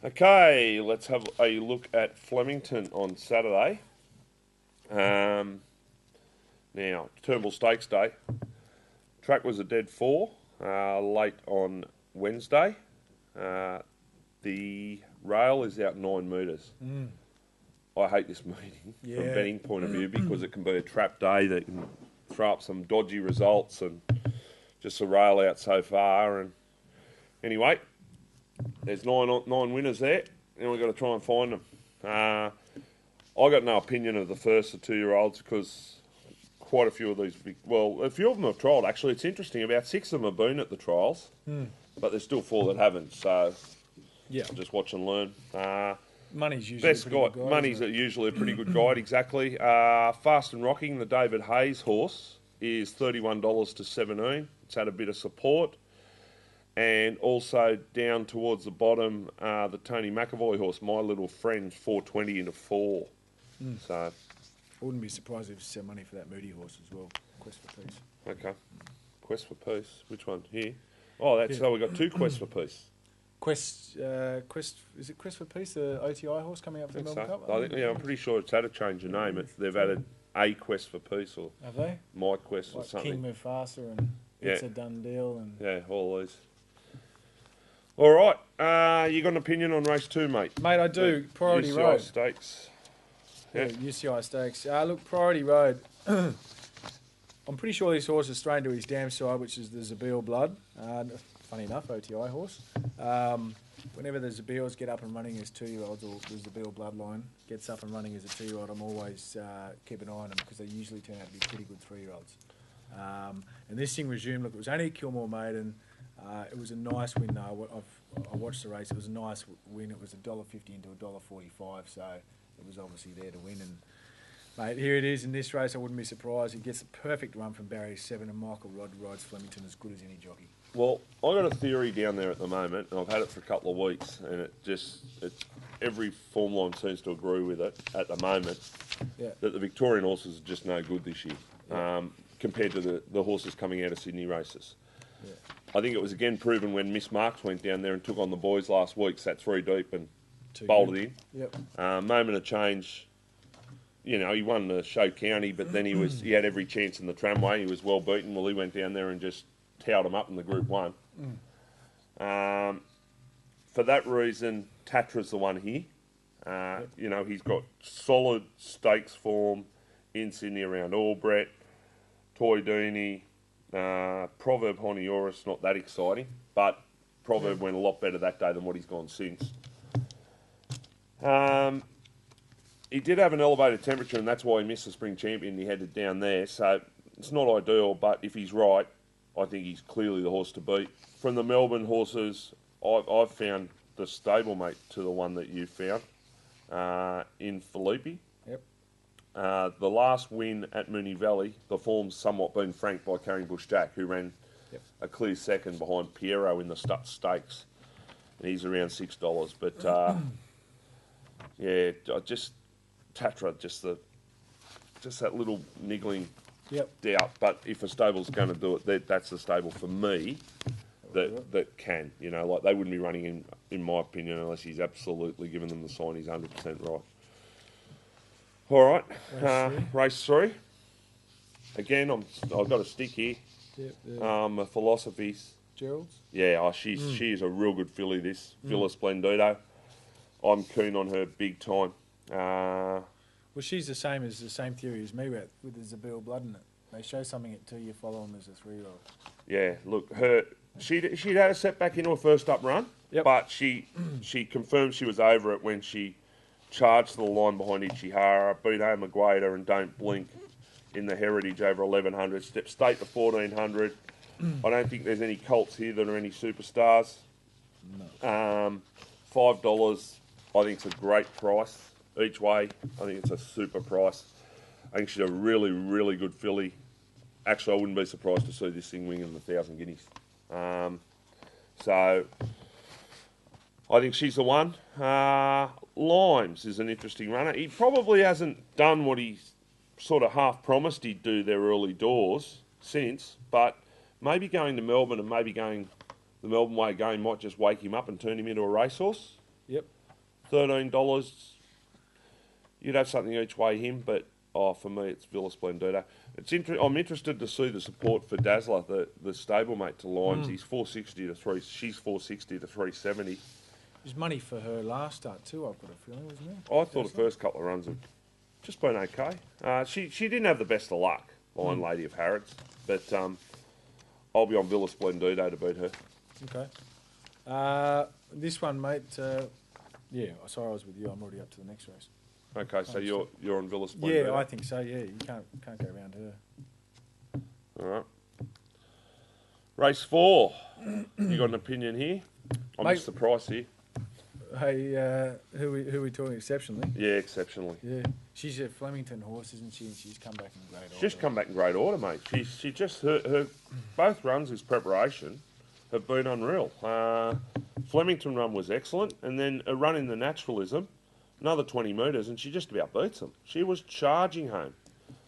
Okay, let's have a look at Flemington on Saturday. Now, Turnbull Stakes Day. Track was a dead 4 late on Wednesday. The rail is out 9 metres. I hate this meeting from a betting point of view because it can be a trap day that can throw up some dodgy results and just a rail out so far. And anyway, there's nine winners there, and we've got to try and find them. I got no opinion of the first or 2-year-olds because quite a few of these, a few of them have trialled actually. It's interesting, about 6 of them have been at the trials, but there's still 4 that haven't. So just watch and learn. Money's usually best guide. Money's usually a pretty good guide, exactly. Fast and Rocking, the David Hayes horse, is $31 to $17. It's had a bit of support. And also down towards the bottom, the Tony McAvoy horse, My Little Friend, $4.20 into 4. So I wouldn't be surprised if you money for that Moody horse as well. Quest for Peace. Okay. Quest for Peace. Which one? Here? Oh, that's so we've got 2 Quest for Peace. Quest, is it Quest for Peace, the OTI horse coming up for the Melbourne Cup? I'm pretty sure it's had a change of name. They've added a Quest for Peace or have they? My Quest or something. King Mufasa and It's a Done Deal and all these. All right, you got an opinion on race 2, mate? Mate, I do. Priority UCI Road. Stakes. Yeah, UCI Stakes. Look, Priority Road. I'm pretty sure this horse is straying to his damn side, which is the Zabeel Blood. Funny enough, OTI horse. Whenever the Zabeels get up and running as 2-year-olds, or the Zabeel Bloodline gets up and running as a 2-year-old, I'm always keep an eye on them because they usually turn out to be pretty good 3-year-olds. And this thing resumed. Look, it was only a Kilmore maiden. It was a nice win though. I watched the race. It was a nice win. It was $1.50 into $1.45, so it was obviously there to win. And mate, here it is in this race. I wouldn't be surprised. He gets a perfect run from Barrier 7, and Michael Rodd rides Flemington as good as any jockey. Well, I got a theory down there at the moment, and I've had it for a couple of weeks, and every form line seems to agree with it at the moment. Yeah. That the Victorian horses are just no good this year, compared to the horses coming out of Sydney races. Yeah. I think it was again proven when Miss Marks went down there and took on the boys last week, sat 3 deep and bolted in. Yep. Moment of change. You know, he won the Show County, but then he had every chance in the tramway. He was well beaten. Well, he went down there and just towed him up in the Group 1. For that reason, Tatra's the one here. You know, he's got solid stakes form in Sydney around Albret, Toy Dooney, Proverb Honioris, not that exciting, but Proverb went a lot better that day than what he's gone since. He did have an elevated temperature, and that's why he missed the Spring Champion. He headed down there, so it's not ideal, but if he's right, I think he's clearly the horse to beat. From the Melbourne horses, I've found the stablemate to the one that you found in Felipe. Yep. The last win at Moonee Valley, the form's somewhat been franked by Carringbush Jack, who ran a clear second behind Piero in the Stakes. And he's around $6. But, Tatra, just that little niggling doubt. But if a stable's going to do it, that's the stable for me that can. You know, like they wouldn't be running in my opinion, unless he's absolutely given them the sign he's 100% right. All right, race 3. Again, I've got a stick here. Yep. Philosophies. Gerald's? Yeah, she is a real good filly, this. Villa Splendido. I'm keen on her big time. Well, she's the same theory as me with the Zabeel Blood in it. They show something at 2, you follow them as a 3-year-old. Yeah, look, she'd had a setback in her first up run, but she confirmed she was over it when she charged to the line behind Ichihara, beat Amagueda and Don't Blink in the Heritage over 1100, stepped straight to 1400. I don't think there's any colts here that are any superstars. No. $5, I think it's a great price each way. I think it's a super price. I think she's a really, really good filly. Actually, I wouldn't be surprised to see this thing winging 1,000 guineas. So, I think she's the one. Limes is an interesting runner. He probably hasn't done what he sort of half promised he'd do their early doors since, but maybe going to Melbourne and maybe going the Melbourne way again might just wake him up and turn him into a racehorse. Yep. $13. You'd have something each way him, but for me it's Villa Splendida. I'm interested to see the support for Dazzler, the stablemate to Limes. He's 460 to 3. She's 460 to 370. There's money for her last start too. I've got a feeling, wasn't there? I thought the first couple of runs have just been okay. She didn't have the best of luck, Lion Lady of Harrods, but I'll be on Villa Splendido to beat her. Okay. This one, mate. Yeah. Sorry, I was with you. I'm already up to the next race. Okay, so you're on Villa Splendido. Yeah, I think so. Yeah, you can't go around her. All right. Race 4. You got an opinion here? I missed the price here. Hey, who we talking exceptionally? Yeah, exceptionally. Yeah, she's a Flemington horse, isn't she? And she's come back in great order. She's just come back in great order, mate. She just her both runs as preparation have been unreal. Flemington run was excellent, and then a run in the naturalism, another 20 metres, and she just about beats them. She was charging home.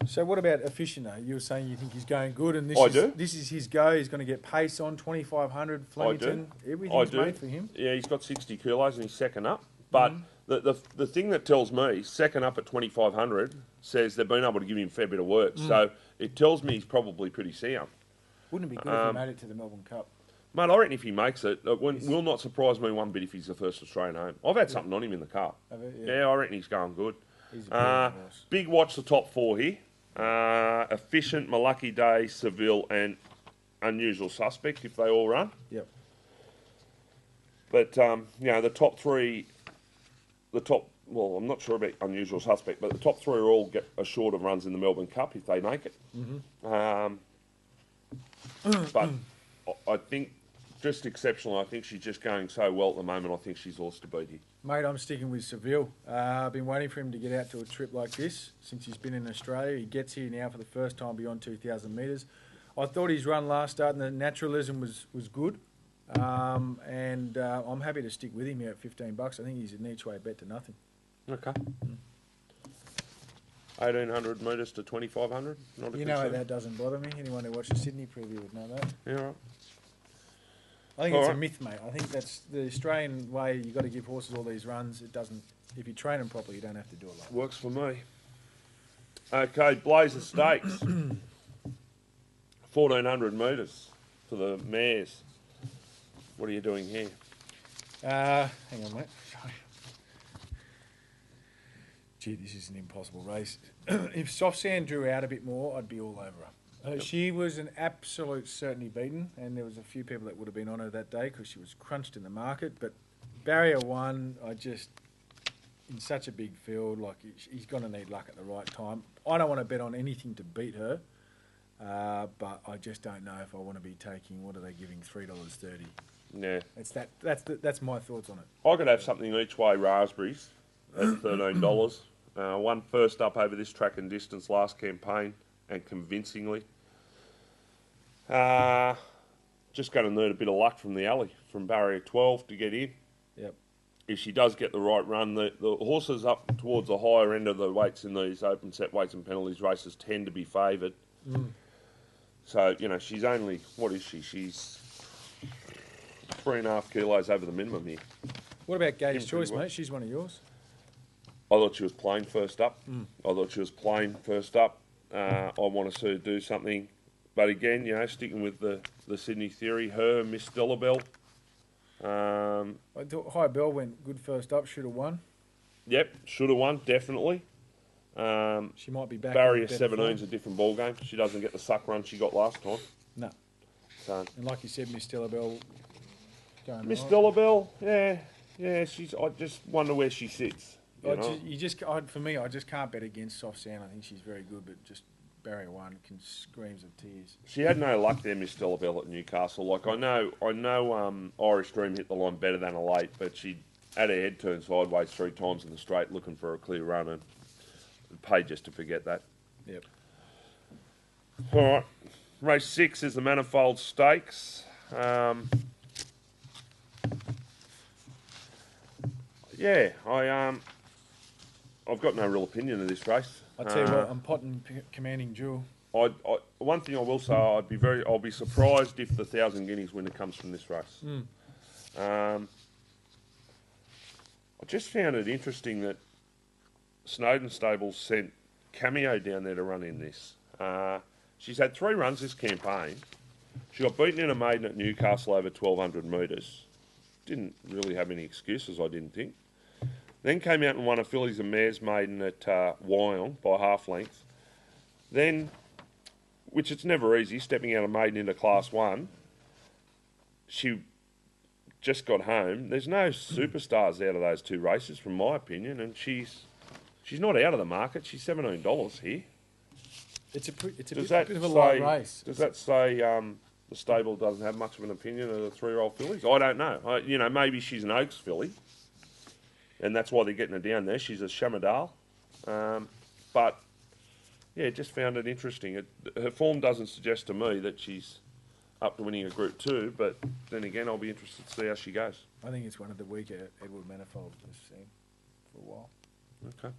So what about Efficient? You were saying you think he's going good, and this is his go. He's going to get pace on 2,500 Flemington. Everything's made for him. Yeah, he's got 60 kilos and he's second up. But the thing that tells me second up at 2,500 says they've been able to give him a fair bit of work. So it tells me he's probably pretty sound. Wouldn't it be good if he made it to the Melbourne Cup? Mate, I reckon if he makes it, will not surprise me one bit if he's the first Australian home. I've had something on him in the Cup. Yeah, I reckon he's going good. He's a horse. Big watch the top 4 here. Efficient, My Lucky Day, Seville, and Unusual Suspect if they all run. Yep. But the top 3, well, I'm not sure about Unusual Suspect, but the top 3 are all get assured of runs in the Melbourne Cup if they make it. But I think just exceptional. I think she's just going so well at the moment. I think she's horse to beat here. Mate, I'm sticking with Seville. I've been waiting for him to get out to a trip like this since he's been in Australia. He gets here now for the first time beyond 2,000 metres. I thought his run last start and the naturalism was good. And I'm happy to stick with him here at $15. I think he's an each way bet to nothing. Okay. 1,800 metres to 2,500. Not a you know that doesn't bother me. Anyone who watched the Sydney preview would know that. Yeah, right. I think it's a myth, mate. I think that's the Australian way. You've got to give horses all these runs. It doesn't. If you train them properly, you don't have to do a lot. Works for me. Okay, Blazer Stakes. 1,400 metres for the mares. What are you doing here? Hang on, mate. Sorry. Gee, this is an impossible race. If Soft Sand drew out a bit more, I'd be all over her. She was an absolute certainty beaten, and there was a few people that would have been on her that day because she was crunched in the market. But barrier 1, in such a big field, like he's going to need luck at the right time. I don't want to bet on anything to beat her, but I just don't know if I want to be taking. What are they giving? $3.30. Yeah, that's my thoughts on it. I could have something each way raspberries at $13. One first up over this track and distance last campaign and convincingly. Just going to need a bit of luck from the alley, from barrier 12 to get in. Yep. If she does get the right run, the horses up towards the higher end of the weights in these open set weights and penalties races tend to be favoured. So, she's only, what is she? She's 3.5 kilos over the minimum here. What about Gay's Choice, mate? She's one of yours. I thought she was plain first up. I want to see her do something. But again, sticking with the Sydney theory, her, Miss Delabelle. I thought High Bell went good first up, should have won. Yep, should have won, definitely. She might be back. Barrier 17's a different ball game. She doesn't get the suck run she got last time. No. So, and like you said, Miss Delabelle going Miss right. Delabelle, yeah. I just wonder where she sits. For me, I just can't bet against Soft Sand. I think she's very good, but just barrier 1 can screams of tears. She had no luck there, Miss Delabelle at Newcastle. Like I know, Irish Dream hit the line better than a late, but she had her head turned sideways 3 times in the straight, looking for a clear run, and it paid just to forget that. Yep. All right, race 6 is the Manifold Stakes. I've got no real opinion of this race. I tell you what, I'm potting Commanding Jewel. One thing I will say, I'll be surprised if the 1,000 guineas winner comes from this race. I just found it interesting that Snowden Stables sent Cameo down there to run in this. She's had 3 runs this campaign. She got beaten in a maiden at Newcastle over 1,200 metres. Didn't really have any excuses, I didn't think. Then came out and won a fillies and mares maiden at Wyong by half length. Then, which it's never easy, stepping out of maiden into Class 1, she just got home. There's no superstars out of those 2 races, from my opinion, and she's not out of the market. She's $17 here. It's a bit of a light race. Does that say the stable doesn't have much of an opinion of the 3-year-old fillies? I don't know. Maybe she's an Oaks filly, and that's why they're getting her down there. She's a Shamadal. But, yeah, just found it interesting. Her form doesn't suggest to me that she's up to winning a Group 2, but then again, I'll be interested to see how she goes. I think it's one of the weaker Edward Manifolds we've seen for a while. Okay.